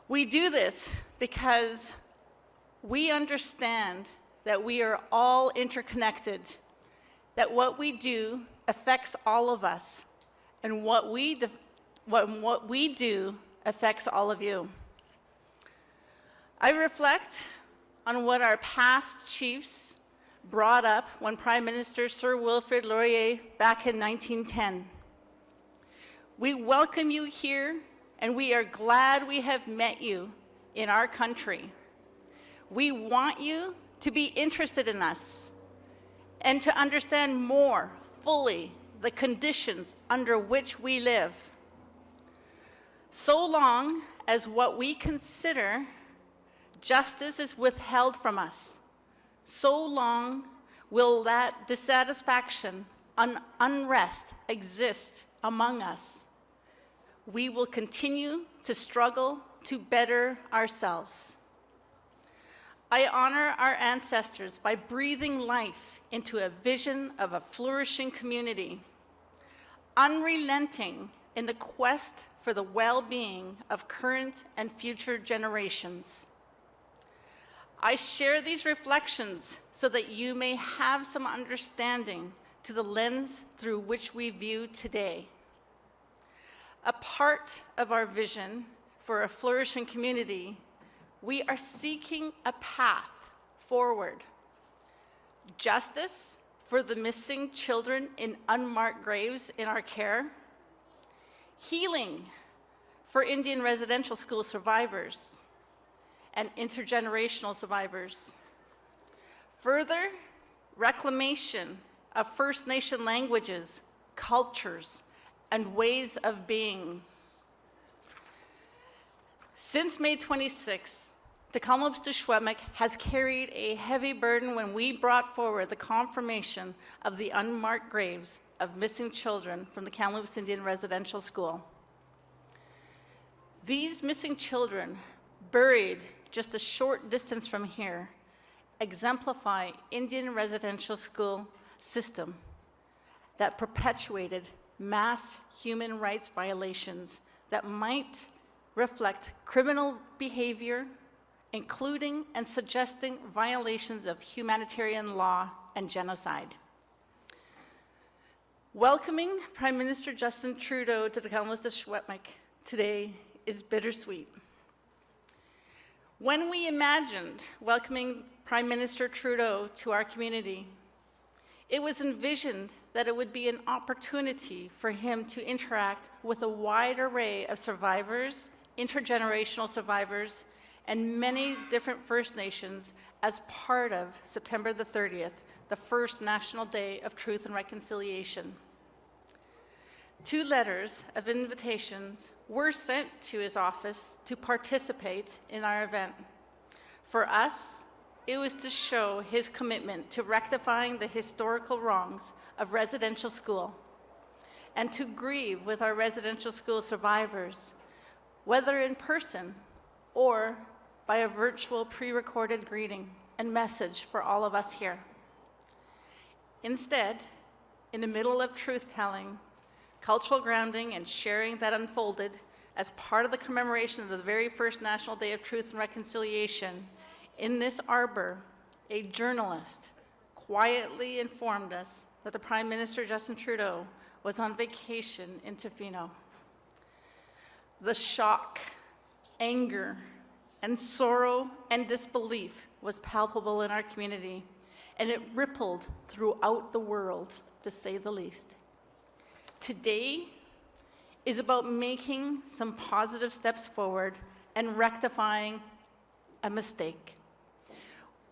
We do this because we understand that we are all interconnected, that what we do affects all of us, and what we do affects all of you. I reflect on what our past chiefs brought up when Prime Minister Sir Wilfrid Laurier back in 1910. We welcome you here, and we are glad we have met you in our country. We want you to be interested in us and to understand more fully the conditions under which we live. So long as what we consider justice is withheld from us, so long will that dissatisfaction and unrest exist among us. We will continue to struggle to better ourselves. I honor our ancestors by breathing life into a vision of a flourishing community, unrelenting in the quest for the well-being of current and future generations. I share these reflections so that you may have some understanding to the lens through which we view today. A part of our vision for a flourishing community, we are seeking a path forward. Justice for the missing children in unmarked graves in our care. Healing for Indian residential school survivors and intergenerational survivors. Further, reclamation of First Nation languages, cultures, and ways of being. Since May 26th, the Tk'emlups to Secwepemc has carried a heavy burden when we brought forward the confirmation of the unmarked graves of missing children from the Tk'emlups Indian Residential School. These missing children, buried just a short distance from here, exemplify Indian residential school system that perpetuated mass human rights violations that might reflect criminal behavior, including and suggesting violations of humanitarian law and genocide. Welcoming Prime Minister Justin Trudeau to the Tk'emlups to Secwepemc today is bittersweet. When we imagined welcoming Prime Minister Trudeau to our community, it was envisioned that it would be an opportunity for him to interact with a wide array of survivors, intergenerational survivors, and many different First Nations as part of September the 30th, the first National Day of Truth and Reconciliation. 2 letters of invitations were sent to his office to participate in our event. For us, it was to show his commitment to rectifying the historical wrongs of residential school and to grieve with our residential school survivors, whether in person or by a virtual pre-recorded greeting and message for all of us here. Instead, in the middle of truth-telling, cultural grounding and sharing that unfolded as part of the commemoration of the very first National Day of Truth and Reconciliation, in this arbor, a journalist quietly informed us that the Prime Minister, Justin Trudeau, was on vacation in Tofino. The shock, anger, and sorrow and disbelief was palpable in our community, and it rippled throughout the world, to say the least. Today is about making some positive steps forward and rectifying a mistake.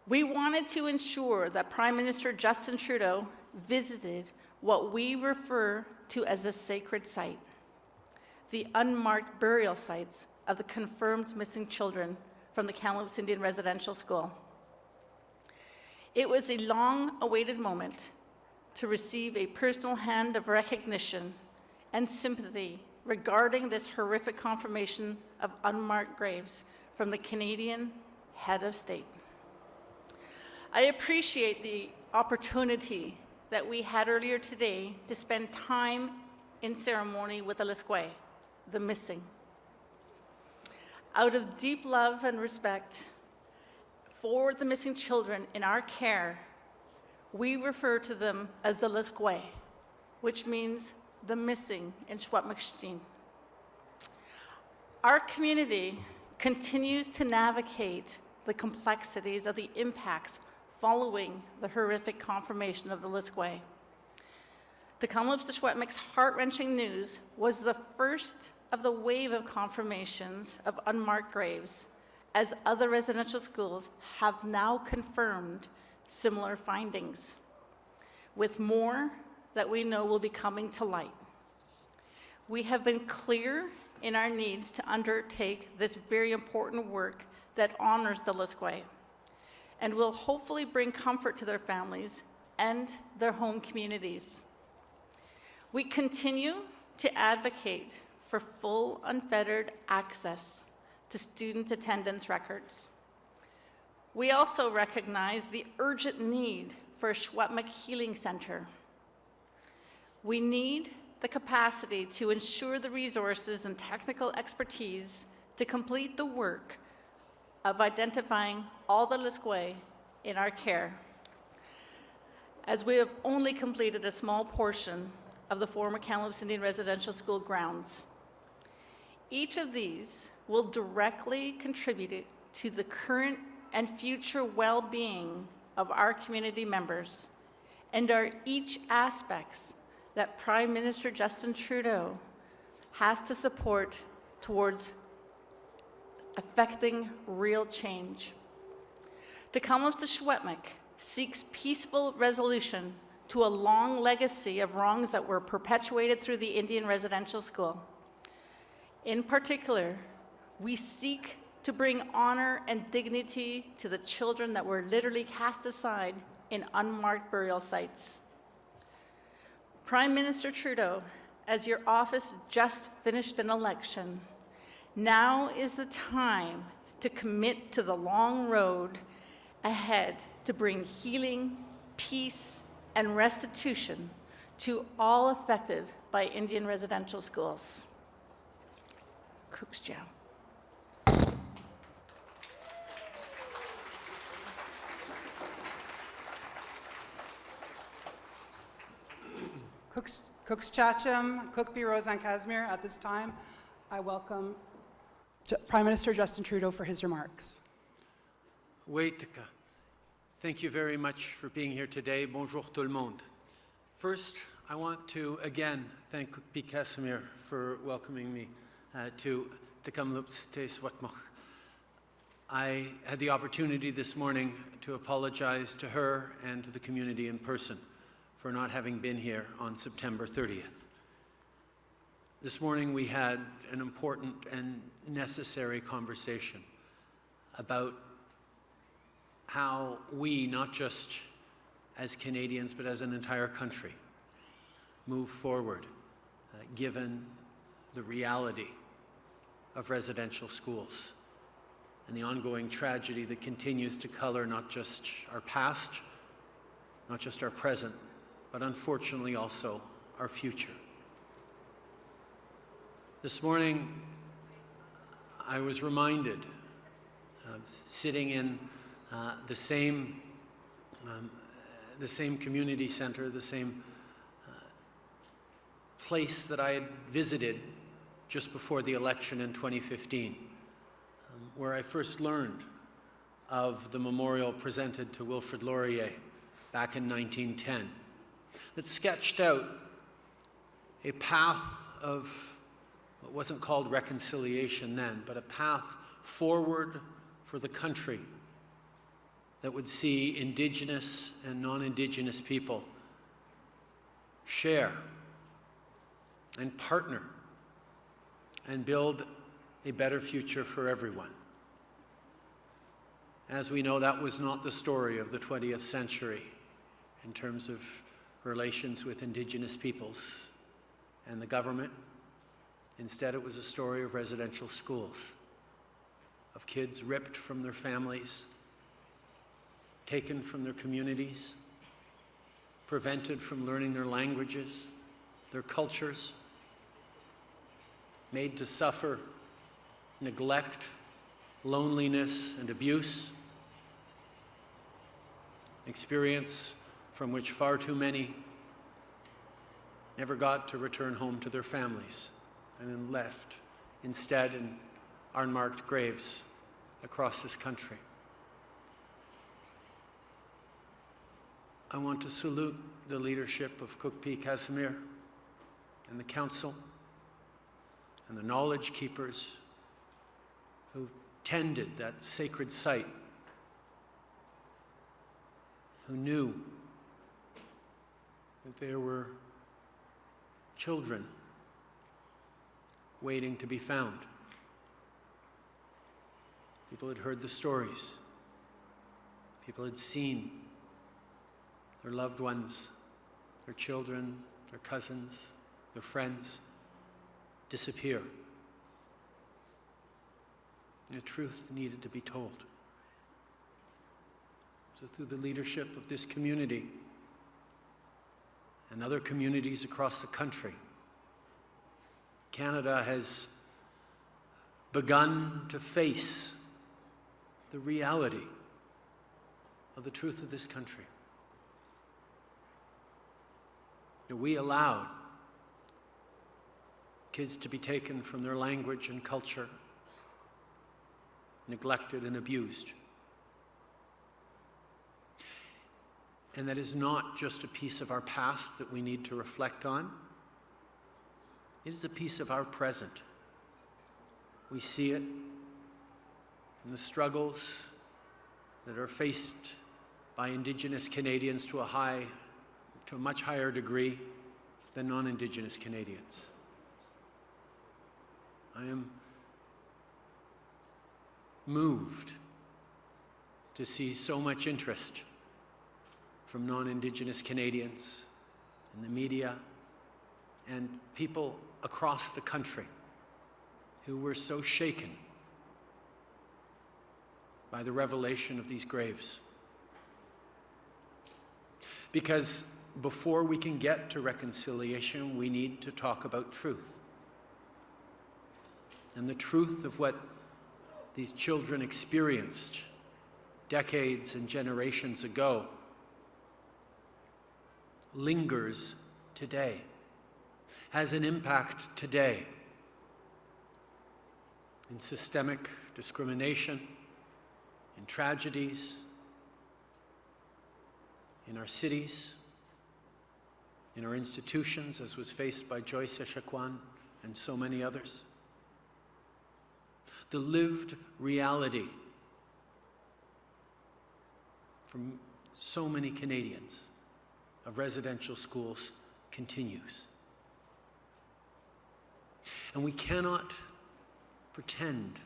We wanted to ensure that Prime Minister Justin Trudeau visited what we refer to as a sacred site, the unmarked burial sites of the confirmed missing children from the Tk'emlups Indian Residential School. It was a long-awaited moment to receive a personal hand of recognition and sympathy regarding this horrific confirmation of unmarked graves from the Canadian head of state. I appreciate the opportunity that we had earlier today to spend time in ceremony with the Liskway, the missing. Out of deep love and respect for the missing children in our care, we refer to them as the Liskway, which means the missing in Secwepemc. Our community continues to navigate the complexities of the impacts following the horrific confirmation of the Liskway. Tk'emlups to Secwepemc's heart-wrenching news was the first of the wave of confirmations of unmarked graves, as other residential schools have now confirmed similar findings, with more that we know will be coming to light. We have been clear in our needs to undertake this very important work that honors the Liskway and will hopefully bring comfort to their families and their home communities. We continue to advocate for full, unfettered access to student attendance records. We also recognize the urgent need for a Secwepemc Healing Center. We need the capacity to ensure the resources and technical expertise to complete the work of identifying all the Liskway in our care, as we have only completed a small portion of the former Tk'emlups Indian Residential School grounds. Each of these will directly contribute to the current and future well-being of our community members and are each aspects that Prime Minister Justin Trudeau has to support towards affecting real change. Tk'emlups to Secwepemc seeks peaceful resolution to a long legacy of wrongs that were perpetuated through the Indian Residential School. In particular, we seek to bring honor and dignity to the children that were literally cast aside in unmarked burial sites. Prime Minister Trudeau, as your office just finished an election, now is the time to commit to the long road ahead to bring healing, peace, and restitution to all affected by Indian residential schools. Cook's Jam. Cooks Chacham, Cookby Roseanne Casimir. At this time, I welcome Prime Minister Justin Trudeau for his remarks. Waitka, thank you very much for being here today. Bonjour tout le monde. First, I want to again thank Cookby Casimir for welcoming me to Tk'emlups te Secwepemc. I had the opportunity this morning to apologize to her and to the community in person for not having been here on September 30th. This morning we had an important and necessary conversation about how we, not just as Canadians, but as an entire country, move forward given the reality of residential schools and the ongoing tragedy that continues to color not just our past, not just our present, but unfortunately also our future. This morning, I was reminded of sitting in the same community center, the same place that I had visited just before the election in 2015, where I first learned of the memorial presented to Wilfrid Laurier back in 1910, that sketched out a path of what wasn't called reconciliation then, but a path forward for the country that would see Indigenous and non-Indigenous people share and partner and build a better future for everyone. As we know, that was not the story of the 20th century in terms of relations with Indigenous peoples and the government. Instead, it was a story of residential schools, of kids ripped from their families, taken from their communities, prevented from learning their languages, their cultures, made to suffer neglect loneliness, and abuse. Experience from which far too many never got to return home to their families and then left instead in unmarked graves across this country. I want to salute the leadership of Tk'emlups Casimir and the council and the knowledge keepers who tended that sacred site, who knew that there were children waiting to be found. People had heard the stories. People had seen their loved ones, their children, their cousins, their friends disappear. The truth needed to be told. So through the leadership of this community and other communities across the country, Canada has begun to face the reality of the truth of this country. That we allowed kids to be taken from their language and culture, neglected and abused. And that is not just a piece of our past that we need to reflect on. It is a piece of our present. We see it in the struggles that are faced by Indigenous Canadians to a much higher degree than non-Indigenous Canadians. I am moved to see so much interest from non-Indigenous Canadians in the media and people across the country who were so shaken by the revelation of these graves. Because before we can get to reconciliation, we need to talk about truth. And the truth of what these children experienced decades and generations ago lingers today, has an impact today in systemic discrimination, in tragedies, in our cities, in our institutions, as was faced by Joyce Echaquan and so many others. The lived reality from so many Canadians of residential schools continues. And we cannot pretend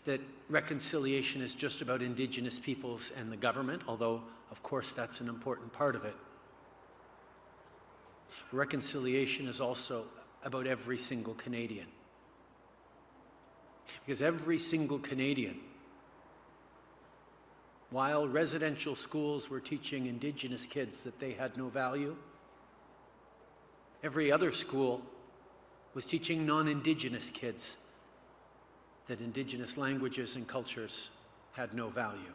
that reconciliation is just about Indigenous peoples and the government, although, of course, that's an important part of it. Reconciliation is also about every single Canadian. Because every single Canadian, while residential schools were teaching Indigenous kids that they had no value, every other school was teaching non-Indigenous kids that Indigenous languages and cultures had no value.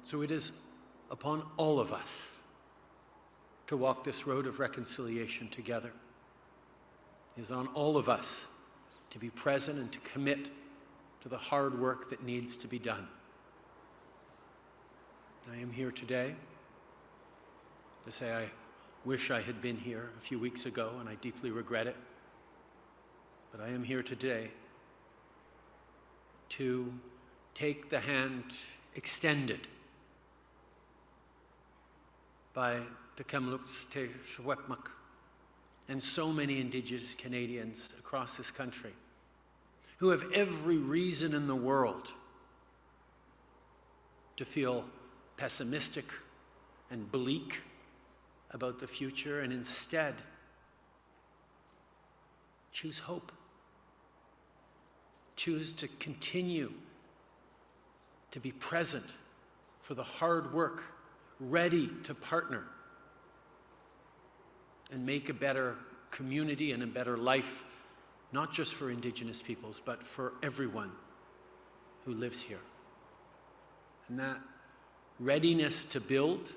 So it is upon all of us to walk this road of reconciliation together. It is on all of us to be present and to commit to the hard work that needs to be done. I am here today to say I wish I had been here a few weeks ago, and I deeply regret it. But I am here today to take the hand extended by Tk'emlups, Secwepemc, and so many Indigenous Canadians across this country who have every reason in the world to feel pessimistic and bleak about the future, and instead choose hope. Choose to continue to be present for the hard work, ready to partner and make a better community and a better life not just for Indigenous peoples, but for everyone who lives here. And that readiness to build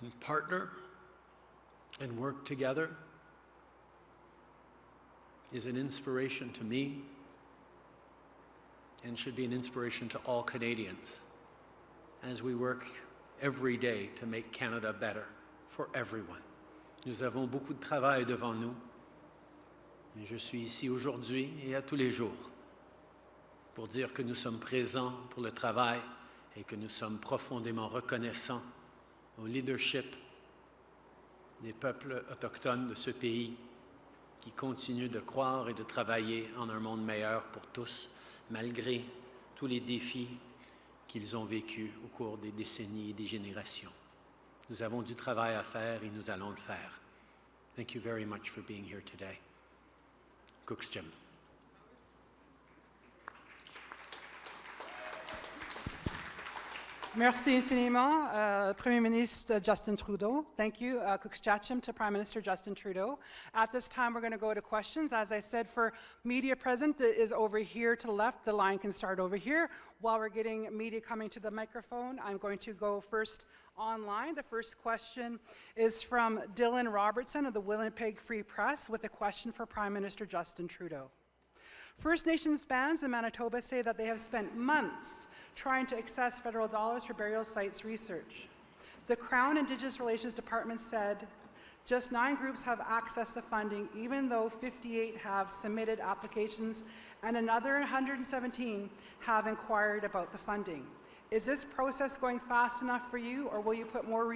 and partner and work together is an inspiration to me and should be an inspiration to all Canadians as we work every day to make Canada better for everyone. Nous avons beaucoup de travail devant nous. Et je suis ici aujourd'hui et à tous les jours pour dire que nous sommes présents pour le travail et que nous sommes profondément reconnaissants au leadership des peuples autochtones de ce pays qui continuent de croire et de travailler en un monde meilleur pour tous, malgré tous les défis qu'ils ont vécus au cours des décennies et des générations. Nous avons du travail à faire et nous allons le faire. Thank you very much for being here today. Tk'emlups. Merci infiniment, Premier Ministre Justin Trudeau. Thank you, Tk'emlups, to Prime Minister Justin Trudeau. At this time, we're going to go to questions. As I said, for media present is over here to the left. The line can start over here. While we're getting media coming to the microphone, I'm going to go first online. The first question is from Dylan Robertson of the Winnipeg Free Press with a question for Prime Minister Justin Trudeau. First Nations bands in Manitoba say that they have spent months trying to access federal dollars for burial sites research. The Crown Indigenous Relations Department said just 9 groups have access to funding, even though 58 have submitted applications and another 117 have inquired about the funding. Is this process going fast enough for you, or will you put more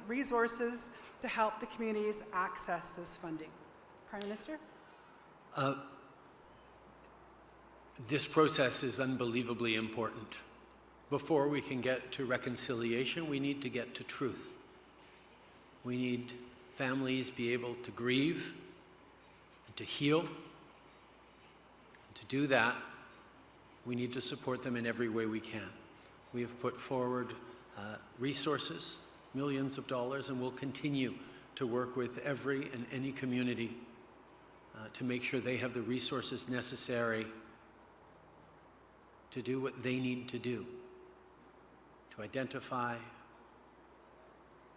resources to help the communities access this funding? Prime Minister? This process is unbelievably important. Before we can get to reconciliation, we need to get to truth. We need families be able to grieve and to heal. And to do that, we need to support them in every way we can. We have put forward resources, millions of dollars, and will continue to work with every and any community to make sure they have the resources necessary to do what they need to do, to identify,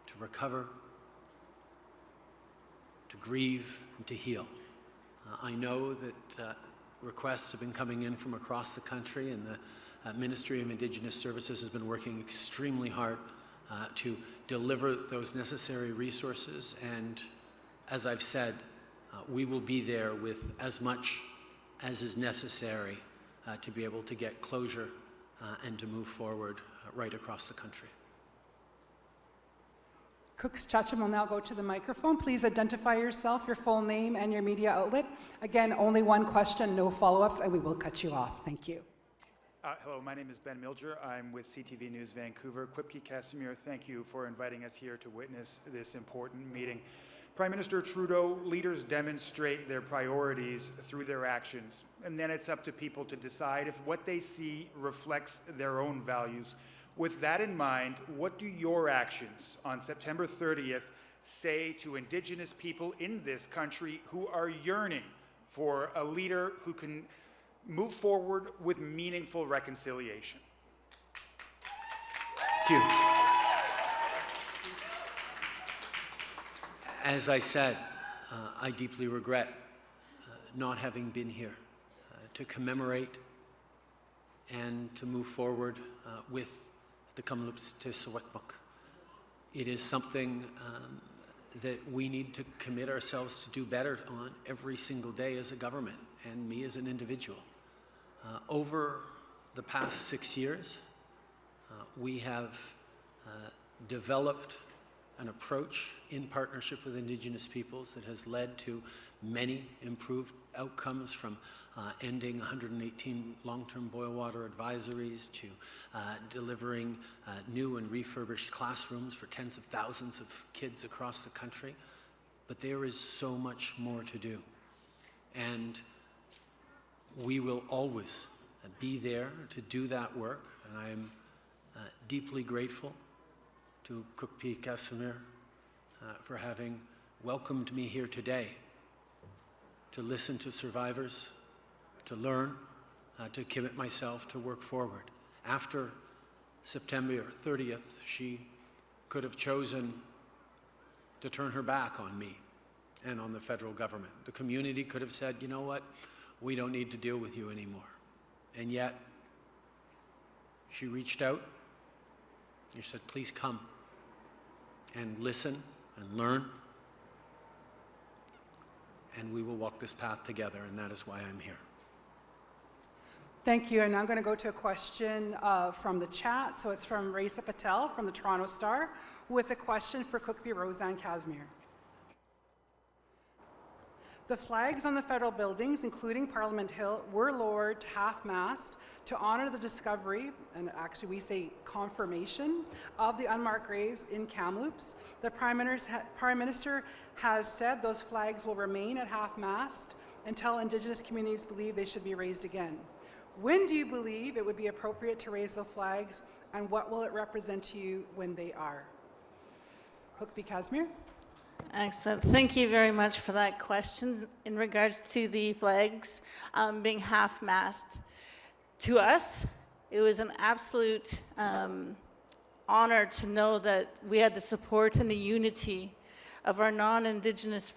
to recover, to grieve, and to heal. I know that requests have been coming in from across the country, and the Ministry of Indigenous Services has been working extremely hard to deliver those necessary resources. And as I've said, we will be there with as much as is necessary to be able to get closure and to move forward right across the country. Tk'emlups will now go to the microphone. Please identify yourself, your full name, and your media outlet. Again, only one question, no follow-ups, and we will cut you off. Thank you. Hello, my name is Ben Milger. I'm with CTV News Vancouver. Secwepemc Nation, thank you for inviting us here to witness this important meeting. Prime Minister Trudeau, leaders demonstrate their priorities through their actions, and then it's up to people to decide if what they see reflects their own values. With that in mind, what do your actions on September 30th say to Indigenous people in this country who are yearning for a leader who can move forward with meaningful reconciliation? Thank you. As I said, I deeply regret not having been here to commemorate and to move forward with the Tk'emlups te Secwepemc. It is something that we need to commit ourselves to do better on every single day as a government, and me as an individual. Over the past 6 years, we have developed an approach in partnership with Indigenous peoples that has led to many improved outcomes, from ending 118 long-term boil water advisories to delivering new and refurbished classrooms for tens of thousands of kids across the country. But there is so much more to do. And we will always be there to do that work. And I am deeply grateful to Secwepemc Nation for having welcomed me here today. to listen to survivors, to learn, to commit myself to work forward. After September 30th, she could have chosen to turn her back on me and on the federal government. The community could have said, you know what, we don't need to deal with you anymore. And yet, she reached out and she said, please come and listen and learn, and we will walk this path together, and that is why I'm here. Thank you, and I'm going to go to a question from the chat. So it's from Raisa Patel from the Toronto Star with a question for Cookbee Roseanne Casimir. The flags on the federal buildings, including Parliament Hill, were lowered half-mast to honor the discovery, and actually we say confirmation, of the unmarked graves in Tk'emlups. The Prime Minister has said those flags will remain at half-mast until Indigenous communities believe they should be raised again. When do you believe it would be appropriate to raise those flags, and what will it represent to you when they are? Cookbee Casimir. Excellent. Thank you very much for that question in regards to the flags being half-mast. To us, it was an absolute honor to know that we had the support and the unity of our non-Indigenous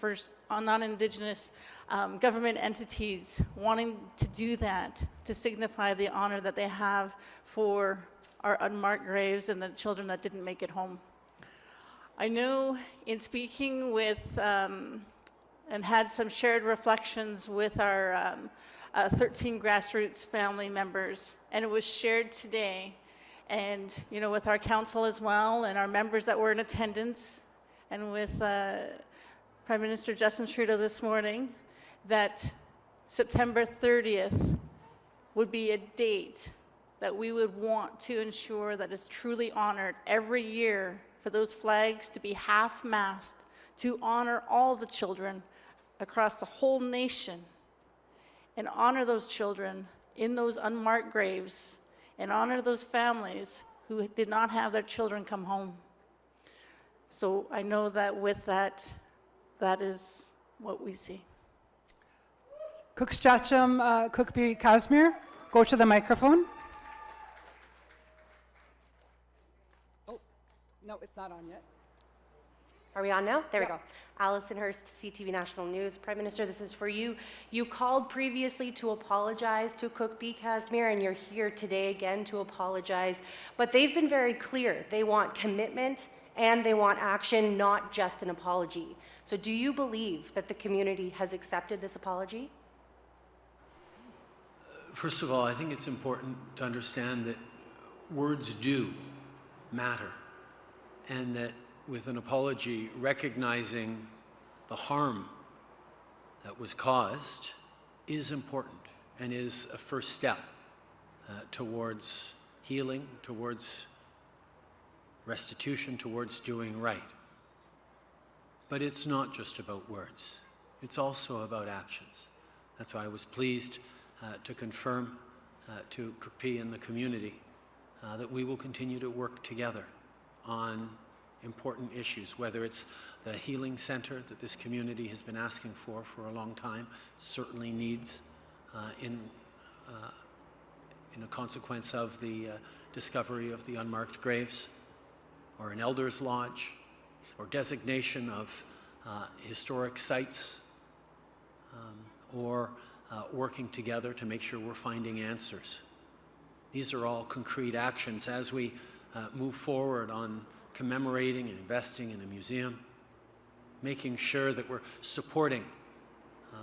government entities wanting to do that, to signify the honor that they have for our unmarked graves and the children that didn't make it home. I know in speaking with and had some shared reflections with our 13 grassroots family members, and it was shared today, and with our council as well, and our members that were in attendance, and with Prime Minister Justin Trudeau this morning, that September 30th would be a date that we would want to ensure that is truly honored every year, for those flags to be half-mast, to honor all the children across the whole nation, and honor those children in those unmarked graves, and honor those families who did not have their children come home. So I know that with that, that is what we see. Cookbee Cookbee Casimir, go to the microphone. No, it's not on yet. Are we on now? There we Yeah. go. Alison Hurst, CTV National News. Prime Minister, this is for you. You called previously to apologize to Cookbee Casimir, and you're here today again to apologize. But they've been very clear. They want commitment and they want action, not just an apology. So do you believe that the community has accepted this apology? First of all, I think it's important to understand that words do matter, and that with an apology, recognizing the harm that was caused is important and is a first step towards healing, towards restitution, towards doing right. But it's not just about words. It's also about actions. That's why I was pleased to confirm to Cookbee and the community that we will continue to work together on important issues, whether it's the healing center that this community has been asking for a long time, certainly needs in a consequence of the discovery of the unmarked graves, or an elders lodge, or designation of historic sites, or working together to make sure we're finding answers. These are all concrete actions as we move forward on commemorating and investing in a museum, making sure that we're supporting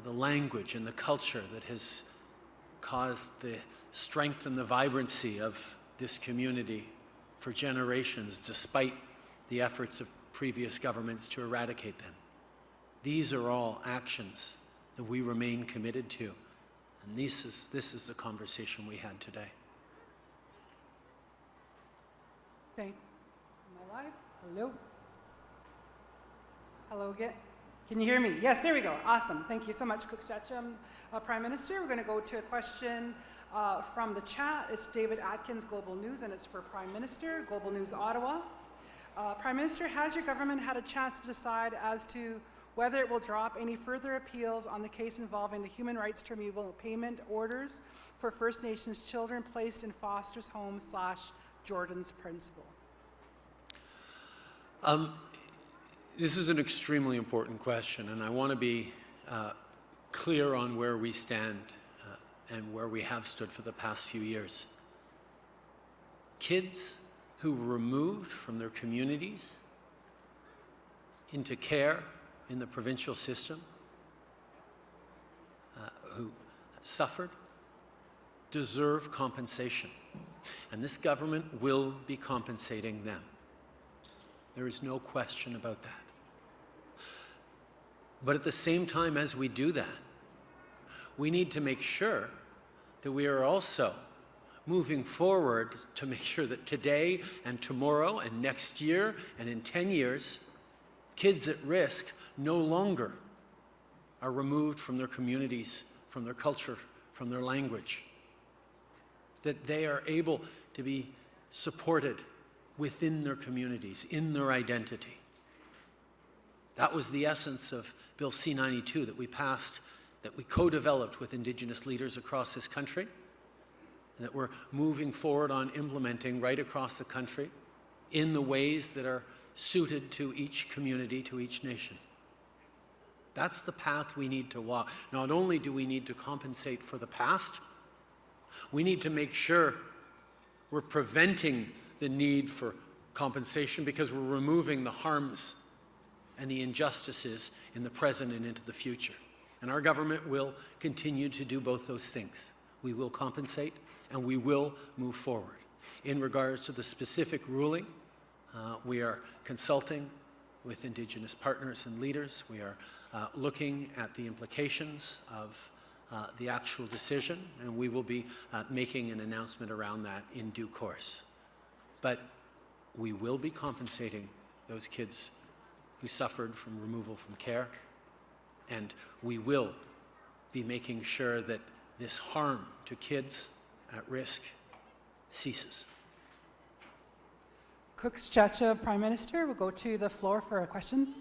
the language and the culture that has caused the strength and the vibrancy of this community for generations, despite the efforts of previous governments to eradicate them. These are all actions that we remain committed to, and this is the conversation we had today. Am I live? Hello? Hello again? Can you hear me? Yes, there we go. Awesome. Thank you so much, Cookbee Prime Minister. We're going to go to a question from the chat. It's David Atkins, Global News, and it's for Prime Minister, Global News Ottawa. Prime Minister, has your government had a chance to decide as to whether it will drop any further appeals on the case involving the human rights tribunal payment orders for First Nations children placed in foster homes / Jordan's principal. This is an extremely important question, and I want to be clear on where we stand and where we have stood for the past few years. Kids who were removed from their communities into care in the provincial system, who suffered, deserve compensation. And this government will be compensating them. There is no question about that. But at the same time as we do that, we need to make sure that we are also moving forward to make sure that today and tomorrow and next year and in 10 years, kids at risk no longer are removed from their communities, from their culture, from their language. That they are able to be supported within their communities, in their identity. That was the essence of Bill C-92 that we passed, that we co-developed with Indigenous leaders across this country, and that we're moving forward on implementing right across the country in the ways that are suited to each community, to each nation. That's the path we need to walk. Not only do we need to compensate for the past, we need to make sure we're preventing the need for compensation because we're removing the harms and the injustices in the present and into the future. And our government will continue to do both those things. We will compensate and we will move forward. In regards to the specific ruling, we are consulting with Indigenous partners and leaders. We are looking at the implications of the actual decision, and we will be making an announcement around that in due course. But we will be compensating those kids who suffered from removal from care, and we will be making sure that this harm to kids at risk ceases. Cook-Chacha, Prime Minister, will go to the floor for a question.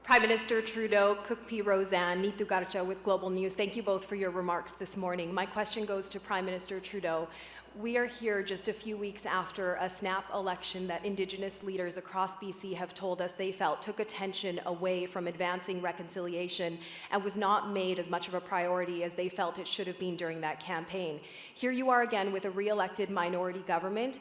Prime Minister Trudeau, Cook P. Roseanne, Neetu Garcha with Global News. Thank you both for your remarks this morning. My question goes to Prime Minister Trudeau. We are here just a few weeks after a snap election that Indigenous leaders across BC have told us they felt took attention away from advancing reconciliation and was not made as much of a priority as they felt it should have been during that campaign. Here you are again with a re-elected minority government.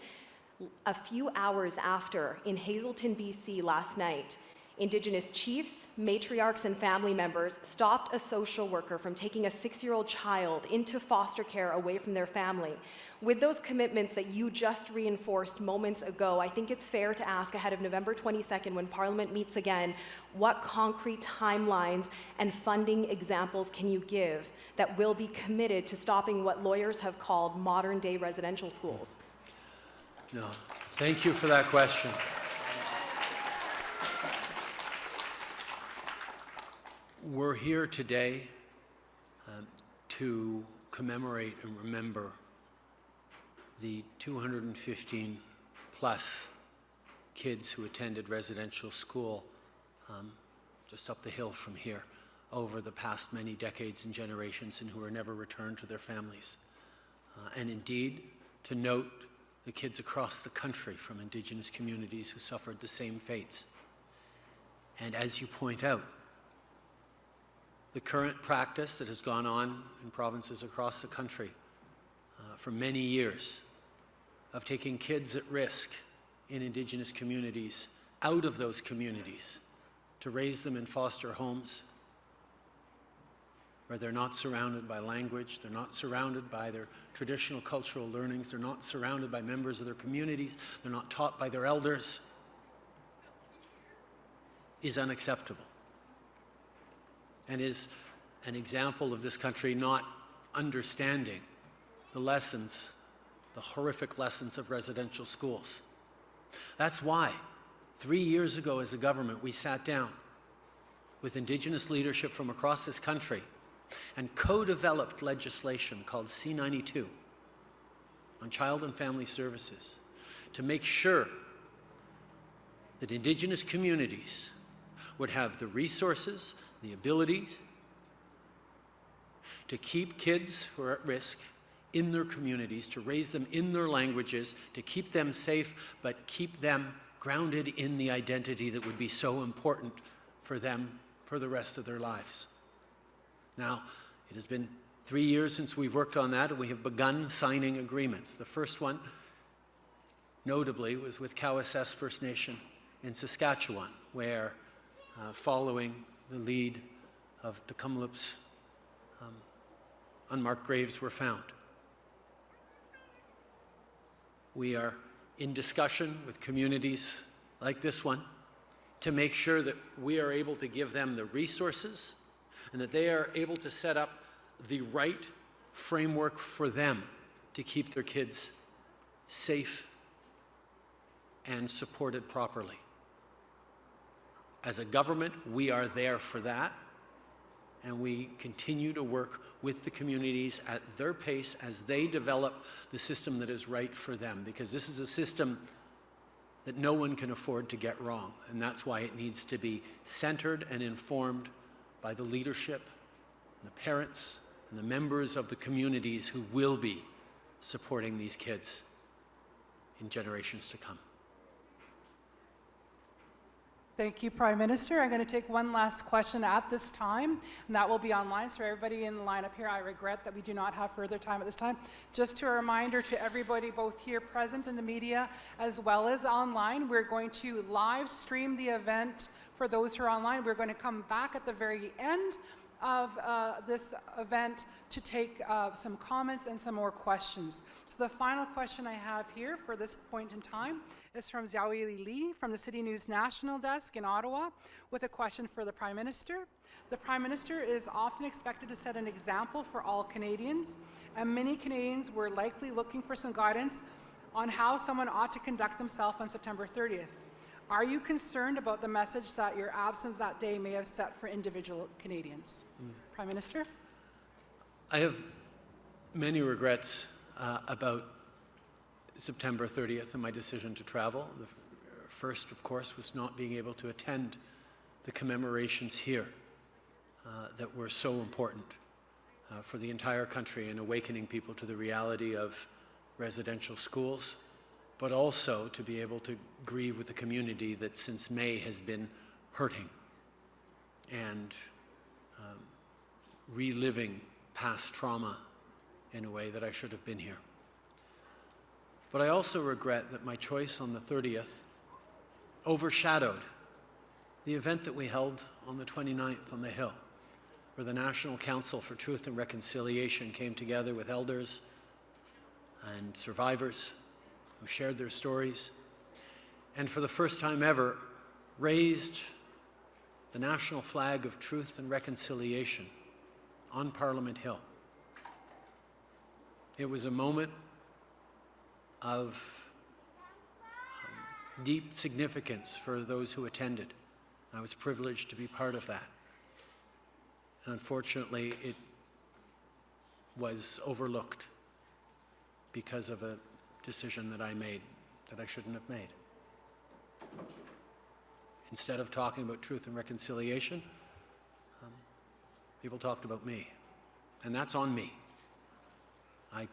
A few hours after, in Hazelton, BC last night, Indigenous chiefs, matriarchs, and family members stopped a social worker from taking a 6-year-old child into foster care away from their family. With those commitments that you just reinforced moments ago, I think it's fair to ask ahead of November 22nd when Parliament meets again, what concrete timelines and funding examples can you give that will be committed to stopping what lawyers have called modern-day residential schools? No, thank you for that question. We're here today to commemorate and remember the 215 plus kids who attended residential school just up the hill from here over the past many decades and generations and who are never returned to their families. And indeed, to note the kids across the country from Indigenous communities who suffered the same fates. And as you point out, the current practice that has gone on in provinces across the country for many years of taking kids at risk in Indigenous communities out of those communities to raise them in foster homes where they're not surrounded by language, they're not surrounded by their traditional cultural learnings, they're not surrounded by members of their communities, they're not taught by their elders, is unacceptable. And is an example of this country not understanding the lessons, the horrific lessons of residential schools. That's why 3 years ago as a government, we sat down with Indigenous leadership from across this country and co-developed legislation called C-92 on child and family services to make sure that Indigenous communities would have the resources, the abilities to keep kids who are at risk in their communities, to raise them in their languages, to keep them safe, but keep them grounded in the identity that would be so important for them for the rest of their lives. Now, it has been 3 years since we've worked on that, and we have begun signing agreements. The first one, notably, was with Cowessess First Nation in Saskatchewan, where, following the lead of Tk'emlups, unmarked graves were found. We are in discussion with communities like this one to make sure that we are able to give them the resources and that they are able to set up the right framework for them to keep their kids safe and supported properly. As a government, we are there for that, and we continue to work with the communities at their pace as they develop the system that is right for them, because this is a system that no one can afford to get wrong, and that's why it needs to be centered and informed by the leadership, and the parents, and the members of the communities who will be supporting these kids in generations to come. Thank you, Prime Minister. I'm going to take one last question at this time, and that will be online. So everybody in the lineup here, I regret that we do not have further time at this time. Just a reminder to everybody, both here present in the media as well as online, we're going to live stream the event for those who are online. We're going to come back at the very end of this event to take some comments and some more questions. So the final question I have here for this point in time is from Xiaoyi Li from the City News National Desk in Ottawa with a question for the Prime Minister. The Prime Minister is often expected to set an example for all Canadians, and many Canadians were likely looking for some guidance on how someone ought to conduct themselves on September 30th. Are you concerned about the message that your absence that day may have set for individual Canadians? Prime Minister? I have many regrets about September 30th and my decision to travel. The first, of course, was not being able to attend the commemorations here that were so important for the entire country in awakening people to the reality of residential schools, but also to be able to grieve with the community that since May has been hurting and reliving past trauma in a way that I should have been here. But I also regret that my choice on the 30th overshadowed the event that we held on the 29th on the Hill, where the National Council for Truth and Reconciliation came together with elders and survivors who shared their stories, and for the first time ever raised the national flag of truth and reconciliation on Parliament Hill. It was a moment of deep significance for those who attended. I was privileged to be part of that. And unfortunately, it was overlooked because of a decision that I made that I shouldn't have made. Instead of talking about truth and reconciliation, people talked about me. And that's on me. I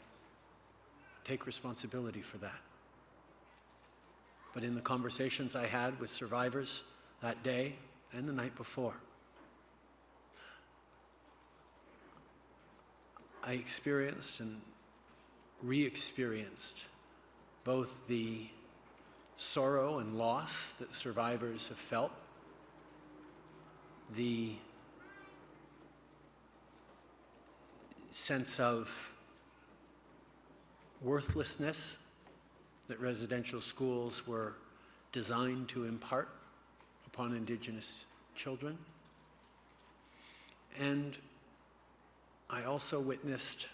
take responsibility for that. But in the conversations I had with survivors that day and the night before, I experienced and re-experienced both the sorrow and loss that survivors have felt, the sense of worthlessness that residential schools were designed to impart upon Indigenous children. And I also witnessed,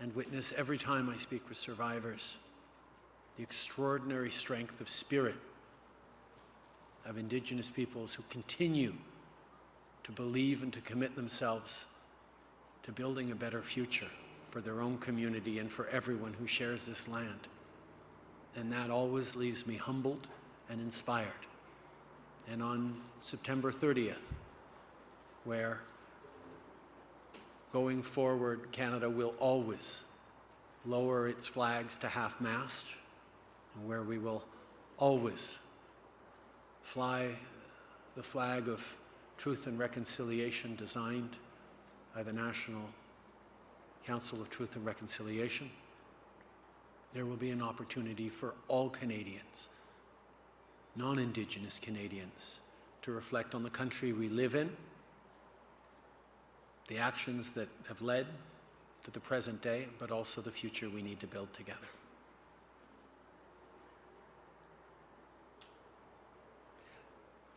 and witness every time I speak with survivors, the extraordinary strength of spirit of Indigenous peoples who continue to believe and to commit themselves to building a better future for their own community and for everyone who shares this land. And that always leaves me humbled and inspired. and on September 30th, where going forward, Canada will always lower its flags to half-mast, and where we will always fly the flag of truth and reconciliation designed by the National Council of Truth and Reconciliation. There will be an opportunity for all Canadians, non-Indigenous Canadians, to reflect on the country we live in, the actions that have led to the present day, but also the future we need to build together.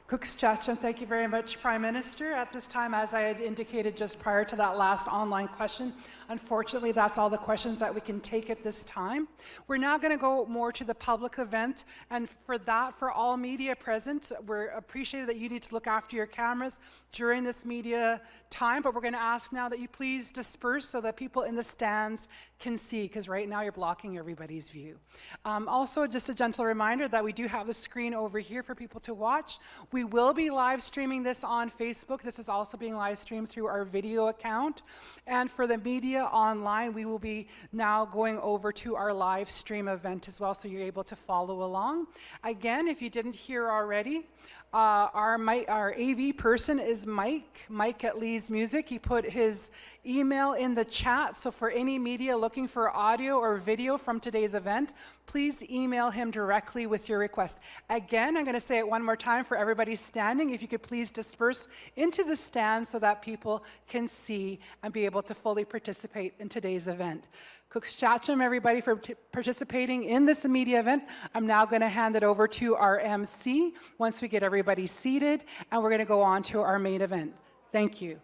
Tk'emlups, thank you very much, Prime Minister. At this time, as I had indicated just prior to that last online question, unfortunately, that's all the questions that we can take at this time. We're now going to go more to the public event, and for that, for all media present, we're appreciated that you need to look after your cameras during this media time, but we're going to ask now that you please disperse so that people in the stands can see, because right now you're blocking everybody's view. Also, just a gentle reminder that we do have a screen over here for people to watch. We will be live streaming this on Facebook. This is also being live streamed through our video account. And for the media online, we will be now going over to our live stream event as well, so you're able to follow along. Again, if you didn't hear already, our AV person is Mike at Lee's Music. He put his email in the chat, so for any media looking for audio or video from today's event, please email him directly with your request. Again, I'm going to say it one more time for everybody standing. If you could please disperse into the stand so that people can see and be able to fully participate in today's event. Tk'emlups, everybody, for participating in this media event. I'm now going to hand it over to our MC once we get everybody seated, and we're going to go on to our main event. Thank you.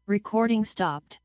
Recording stopped.